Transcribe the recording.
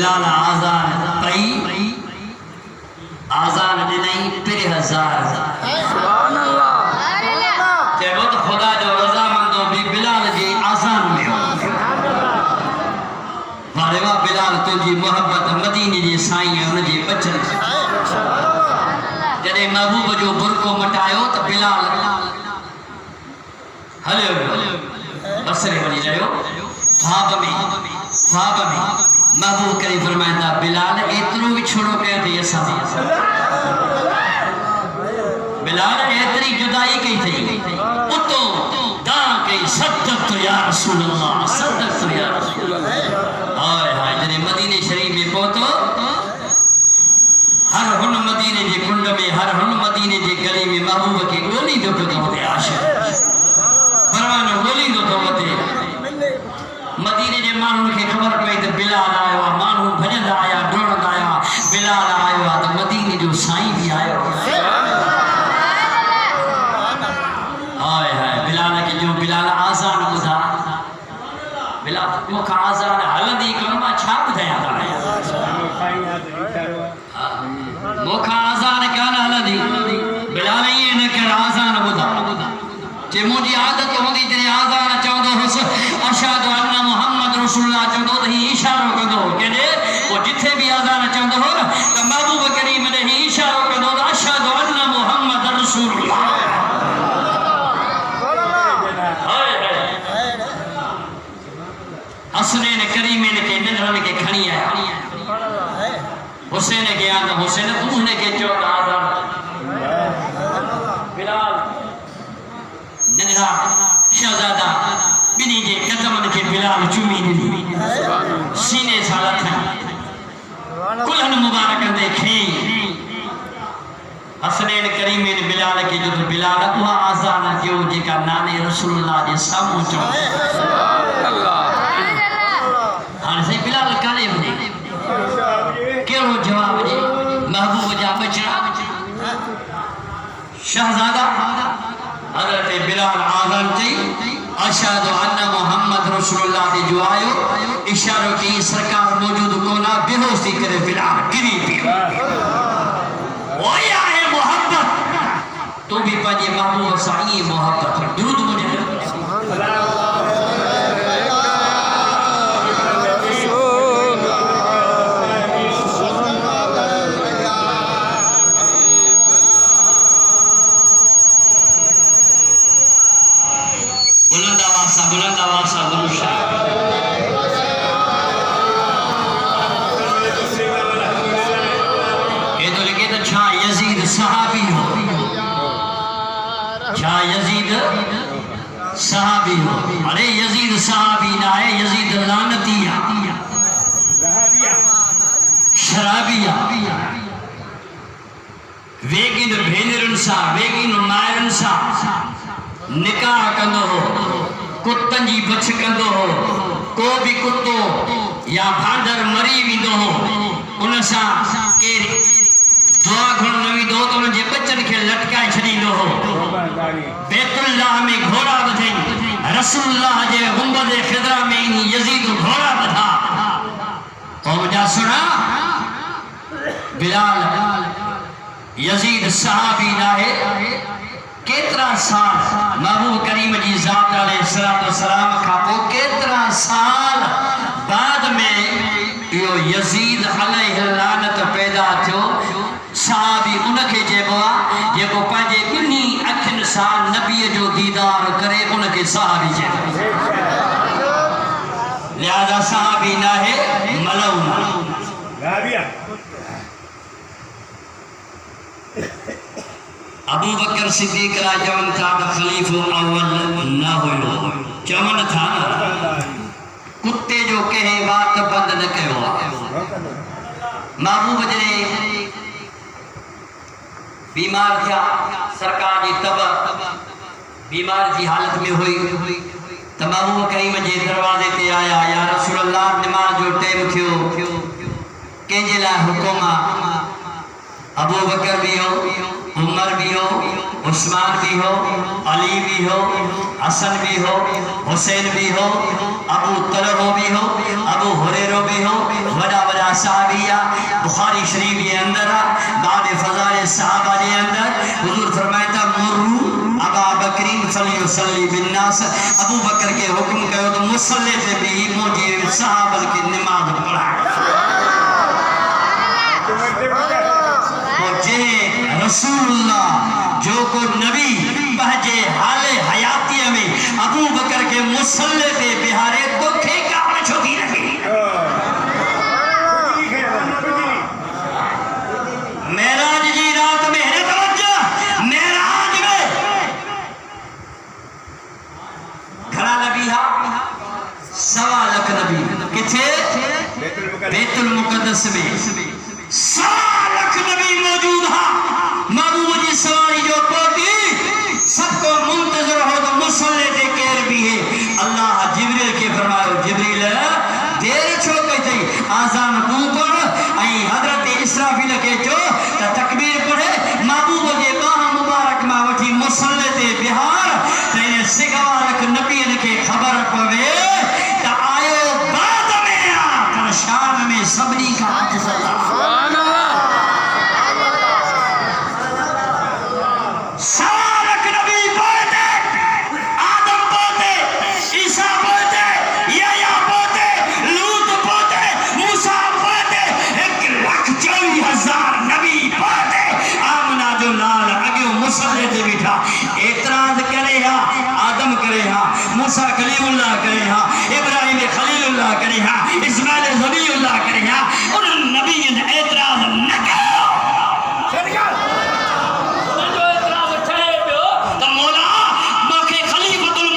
बिलाल आजान पई आजान ॾिनई 3000 सुभान अल्लाह चइबो त ख़ुदा जो रज़ामंदो बि बिलाल जी आज़ान में हो वारे वाह बिलाल तुंहिंजी मोहब्बत मदीने जे साईं ऐं हुनजे बचन जॾहिं महबूब जो बुरको मटायो त बिलाल हलियो बसरे वञी रहियो ख्वाब में महबूब करीम फरमाईंदा बिलाल एतिरो विछोड़ो कयो अथई असां बिलाल एतरी जुदाई कई थी उतो दा कई सदक़त या रसूल अल्लाह सदक़त या रसूल अल्लाह हाय हाय जने मदीने शरीफ में पहुतो हर हुन मदीने जे कुंड में हर हुन मदीने जे गली में महबूब के गोली दो तो होते आशिक परवानो गोली दो तो होते मदीने जे मानू के खबर पई त बिलाल आयो आ मानू भजंदा आया डोड़दा आया बिलाल आयो आ त मदीने जो साईं भी आयो हाय हाय बिलाल के जो बिलाल आजान बुधा बिलाल मुखा आजान हलंदी कोन मां छा बुधाया ता मुखा आजान कान हलंदी बिलाल ये न के आजान बुधा जे मुजी आदत होंदी जने आजान चवंदो हुस अशहदु अन्न मुहम्मद रसूलुल्लाह चवंदो त ही इशारो कंदो केने वो जिथे भी आजान चवंदो हो न त महबूब करीम ने ही इशारो कंदो त अशहदु अन्न मुहम्मद रसूलुल्लाह हसनैन करीमैन के नंढड़न के खणी आया हुसैन के आंदा हुसैन तू ने के चो आजान बिलाल नंढड़ा शहजादा बिनी जे कदमन के बिलाल चुमी दी सीने सां लथन कुल्हन मुबारक दे खई हसनैन करीमैन बिलाल के जो बिलाल उहा आजान जो जेका नाने रसूलुल्लाह जे सामू चो अल्लाह हां से बिलाल काले वने केरो जवाब जे महबूब जा बचड़ा शहजादा हजरत बिलाल आज़ान चई अशहदु अन्न मुहम्मद रसूलुल्लाह दे जो आयो इशारो की सरकार मौजूद कोना बेहोश थी करे बिलाल गिरी पियो ओया है मोहब्बत तू भी पंजे महबूब साईं मोहब्बत दुरूद मुझे बुलंद आवाज सा गुरु ये तो लिखे तो छा यजीद सहाबी हो छा यजीद सहाबी हो अरे यजीद सहाबी ना है यजीद लानतिया शराबिया वेगिन भेनरुन सा वेगिन मायरुन सा निकाह कंदो हो कुत्तन जी बछ कंदो हो को भी कुत्तो या भांडर मरी विंदो हो उन सा के दुआ घुण न विंदो तो उन जे बच्चन के लटकाए छडींदो हो बैतुल्लाह में घोड़ा बधई रसूलुल्लाह जे गुंबद खिदरा में यजीद घोड़ा बधा और मुझा सुना बिलाल यजीद सहाबी ना है केतरा साल महबूब करीम जी ज़ात अलैहिस्सलाम का वो केतरा साल बाद में यो यजीद अलैहि लानत पैदा थियो सहाबी उनके जेबो जेको पंहिंजे ॿिन्ही अखियुनि सां नबीअ जो दीदार करे उनके सहाबी चइबो लिहाज़ा सहाबी न है मलऊन अबू बकर सिद्दीक राजवन था खलीफो अव्वल न हुयो चवन था कुत्ते जो कहे बात बंद न कयो महबूब जने बीमार थिया सरकार जी तब बीमार की हालत में हुई त महबूब करीम जे दरवाजे ते आया या रसूल अल्लाह नमाज जो टाइम थियो कंहिंजे लाइ हुकुम अबू बकर भी हो उमर भी हो उस्मान भी हो, अली भी हो, हसन भी हो, हुसैन भी हो, अबू तलहो भी हो, अबू हुरैरा भी हो, वड़ा वड़ा सहाबिया बुखारी शरीफ के अंदर बाद फज़ाइल सहाबा के अंदर हुजूर फरमाता मुर्रू अबा बकरीन फलियुसल्ली बिन्नास, अबू बकर के हुक्म कयो तो मुसल्ले पे भी मौजूद सहाबा की नमाज पढ़ा। रसूलुल्लाह जो को नबी बहजे हाले हयातिया में अबू बकर के मुसल्ले पे बिहारे तो खे कावड़ छोटी लगी। मेराज जी रात में है तवज्जो, मेराज में घड़ा नबी हा 1.25 लाख नबी किथे बैतुल मुकद्दस में 1.25 लाख नबी मौजूद हा। महबूब जी सवारी जो पोती सबको मुंतजर हो तो मुसल्ले दे केर भी है। अल्लाह जिब्रील के फरमायो जिब्रील देर छो कई थई आजान तू पढ़ आई हजरत इसराफील के जो त तकबीर पढ़े महबूब जे बाह मुबारक मा वठी मुसल्ले दे बिहार तेने 1.25 लाख नबीन के खबर पवे त आयो बाद में आ कर शान में सबनी का अफजल। सुभान अल्लाह। सारक नबी बोलते, आदम बोलते, ईसा बोलते, याया बोलते, लूत बोलते, मूसा बोलते, 1,24,000 नबी बोलते। आमना जो लाल अगे मुसल्ले ते बिठा एतराज करे हा, आदम करे हा, मूसा कलीमुल्लाह करे हा, इब्राहिम खलीलुल्लाह करे हा, इस्माइल ज़बीउल्लाह करे हा, उन नबी ने एतराज न करे।